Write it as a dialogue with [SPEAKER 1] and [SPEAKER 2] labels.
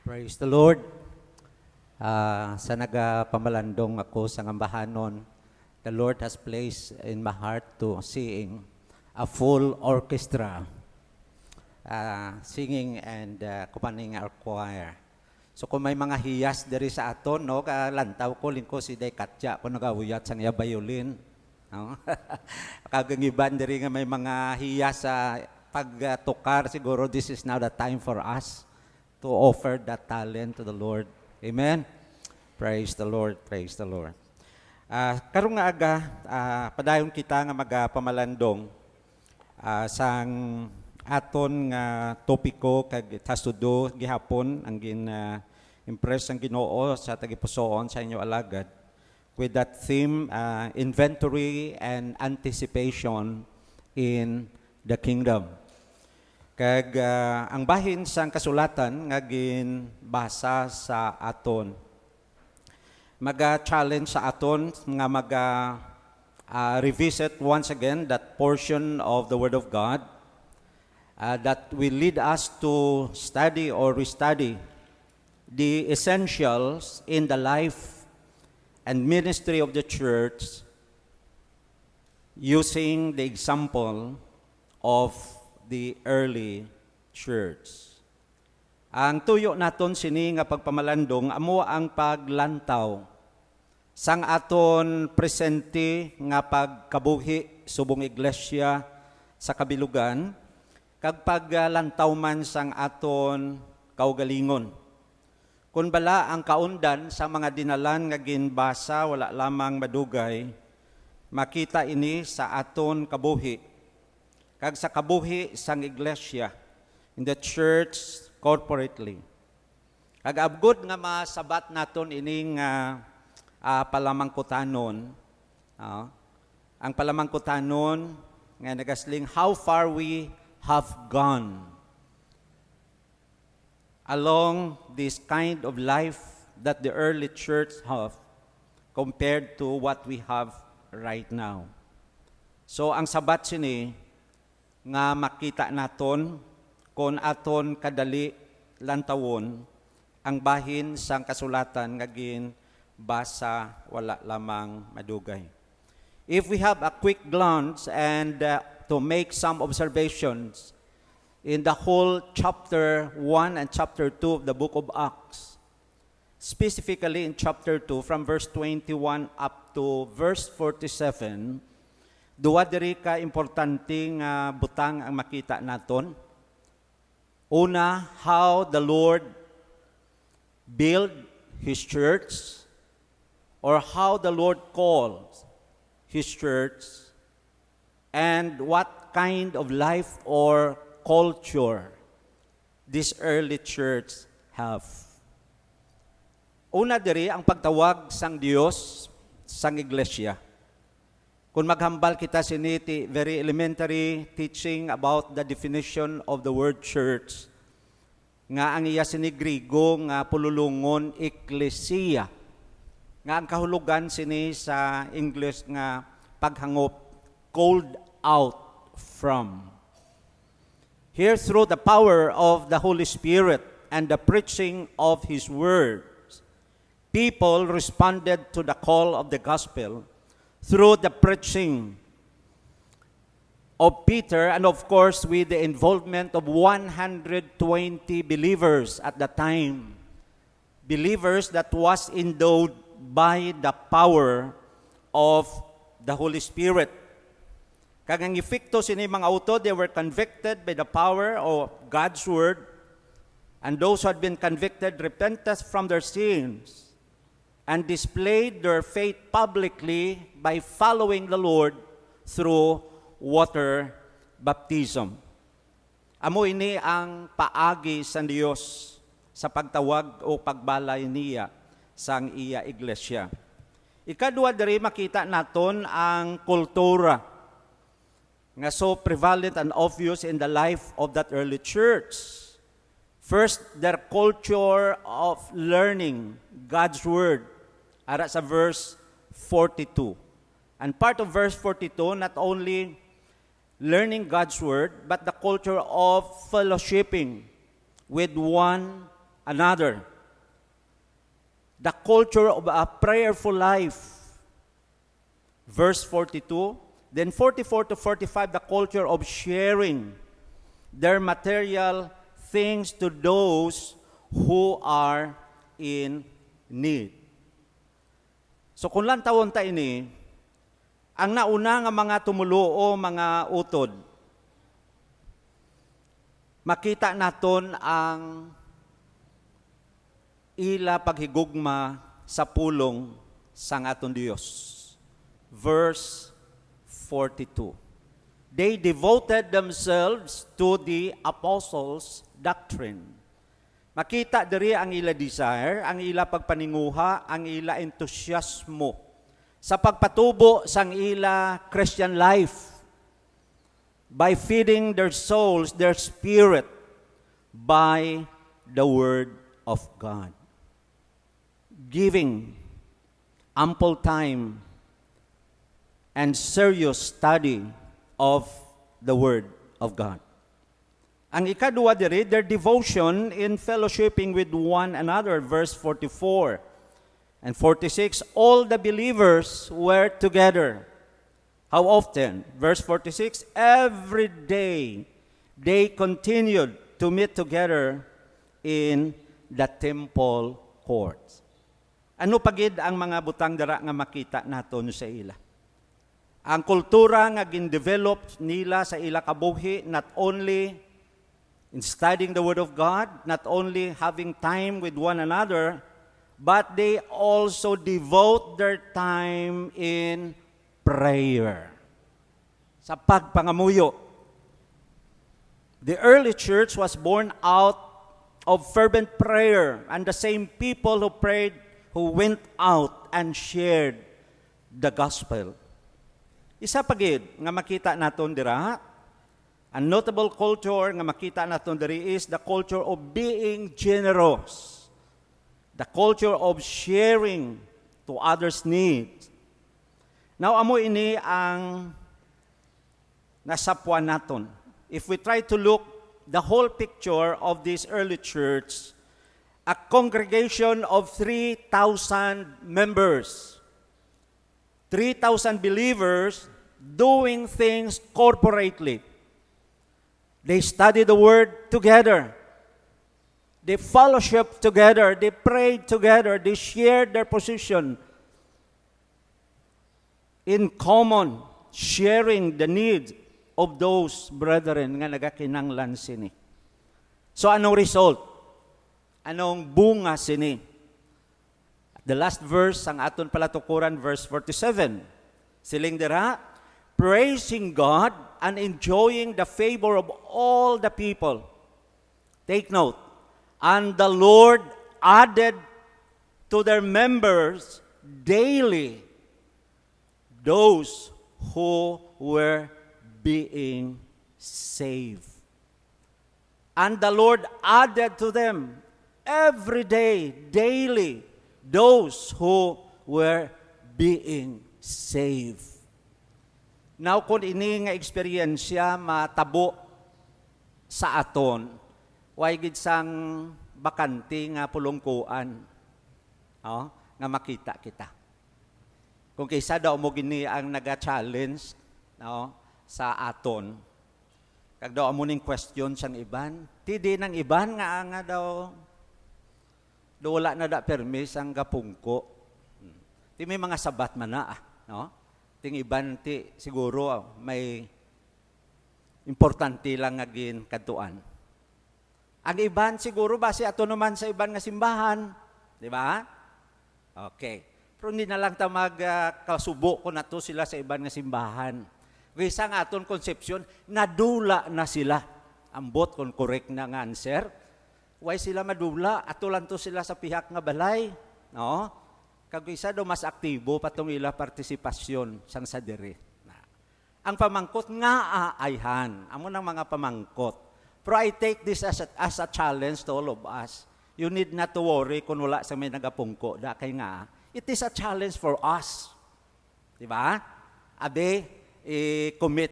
[SPEAKER 1] Praise the Lord. Sa nagapamalandong ako sa ngambahanon, the Lord has placed in my heart to sing a full orchestra, singing and accompanying our choir. So kung may mga hiyas diri sa aton, no, kalantaw ko lingko si Day Katya kung nagawuyat sang iya violin. No? Kagangiban diri nga may mga hiyas sa pagtukar, siguro this is now the time for us to offer that talent to the Lord. Amen? Praise the Lord, praise the Lord. Karong nga aga, padayon kita nga magapamalandong sang aton nga topiko kag tasudo gihapon ang impress ang Ginoo sa tagipusoon sa inyo alagad with that theme, inventory and anticipation in the kingdom. Kag ang bahin sang kasulatan nga ginbasa sa aton. Maga-challenge sa aton nga revisit once again that portion of the Word of God that will lead us to study or restudy the essentials in the life and ministry of the church using the example of the early church. Ang tuyo naton sini nga pagpamalandong amo ang paglantaw sang aton presente nga pagkabuhi subong iglesia sa kabilugan kag paglantaw man sang aton kaugalingon. Kun bala ang kaundan sa mga dinalan nga ginbasa wala lamang madugay, makita ini sa aton kabuhi kag sa kabuhi sang iglesia in the church corporately. Kag abgod nga masabat naton ining palamangkutanon, ang palamangkutanon nga nagasling how far we have gone along this kind of life that the early church have compared to what we have right now. So ang sabat sini nga makita naton kung aton kadali lantawon ang bahin sang kasulatan nga ginbasa wala lamang madugay. If we have a quick glance and to make some observations in the whole chapter 1 and chapter 2 of the book of Acts, specifically in chapter 2 from verse 21 up to verse 47, duwa diri ka importanteng butang ang makita naton. Una, how the Lord built His church or how the Lord called His church and what kind of life or culture this early church have. Una diri ang pagtawag sang Dios sang iglesia. Kung maghambal kita siniti, very elementary teaching about the definition of the word church, nga ang iya sini Griego nga pululungon ecclesia, nga ang kahulugan sini sa English nga paghangop, called out from. Here through the power of the Holy Spirit and the preaching of His words, people responded to the call of the gospel through the preaching of Peter and of course with the involvement of 120 believers at the time. Believers that was endowed by the power of the Holy Spirit. Kag ang efekto sini mga auto, they were convicted by the power of God's word, and those who had been convicted repented from their sins and displayed their faith publicly by following the Lord through water baptism. Amo ini ang paagi sa Dios sa pagtawag o pagbalay niya sang iya iglesia. Ikadua diri makita naton ang kultura nga so prevalent and obvious in the life of that early church. First, their culture of learning God's word. Ara sa verse 42. And part of verse 42, not only learning God's word, but the culture of fellowshipping with one another. The culture of a prayerful life. Verse 42. Then 44 to 45, the culture of sharing their material things to those who are in need. So kung lang tawon ta ini, ang nauna nga mga tumuluo, mga utod, makita naton ang ila paghigugma sa pulong sang aton Dios. Verse 42. They devoted themselves to the apostles' doctrine. Makita diri ang ila desire, ang ila pagpaninguha, ang ila entusiasmo sa pagpatubo sang ila Christian life by feeding their souls, their spirit by the Word of God. Giving ample time and serious study of the Word of God. Ang ikaduwa diri, their devotion in fellowshipping with one another, verse 44 and 46, all the believers were together. How often? Verse 46, every day they continued to meet together in the temple courts. Ano pagid ang mga butang dara nga makita naton sa ila? Ang kultura nga gin-develop nila sa ila kabuhi, not only in studying the Word of God, not only having time with one another, but they also devote their time in prayer. Sa pagpangamuyo. The early church was born out of fervent prayer, and the same people who prayed, who went out and shared the gospel. Isa pagid nga makita naton dira, a notable culture nga makita naton diri is the culture of being generous. The culture of sharing to others' needs. Now amo ini ang nasapwan naton. If we try to look the whole picture of this early church, a congregation of 3,000 members. 3,000 believers doing things corporately. They study the Word together. They fellowship together. They prayed together. They shared their position in common, sharing the needs of those brethren nga nagakinanglan sini. So anong result? Anong bunga sini? The last verse, ang aton palatukuran, verse 47. Siling dira, praising God and enjoying the favor of all the people. Take note, and the Lord added to their members daily those who were being saved. And the Lord added to them every day, daily, those who were being saved. Now, kung ini nga eksperyensya matabo sa aton, way gid sang bakante nga pulongkuan, nga makita kita. Kung kaysa daw mo gini ang naga-challenge sa aton, kag daw amo ning question sang iban, tidi ng iban nga daw wala na da permis ang gapungko. Ti may mga sabat man na, no? Ting iban ti siguro may importante lang nga gin kadtuan. Ang iban siguro base ato naman sa iban nga simbahan, di ba? Okay. Pero hindi na lang ta magkasubo ko na to sila sa iban nga simbahan. Kaysa nga aton konsepsyon, nadula na sila. Ambot kung correct na nga answer. Why sila madula? Ato lang to sila sa pihak nga balay. No? Kagisa do mas aktibo patong ila partisipasyon sang sa diri. Ang pamangkot nga aayhan. Amo ng mga pamangkot. Pero I take this as a challenge to all of us. You need not to worry kung wala sa may nagapungko. Kay nga, it is a challenge for us. Diba? Abe, commit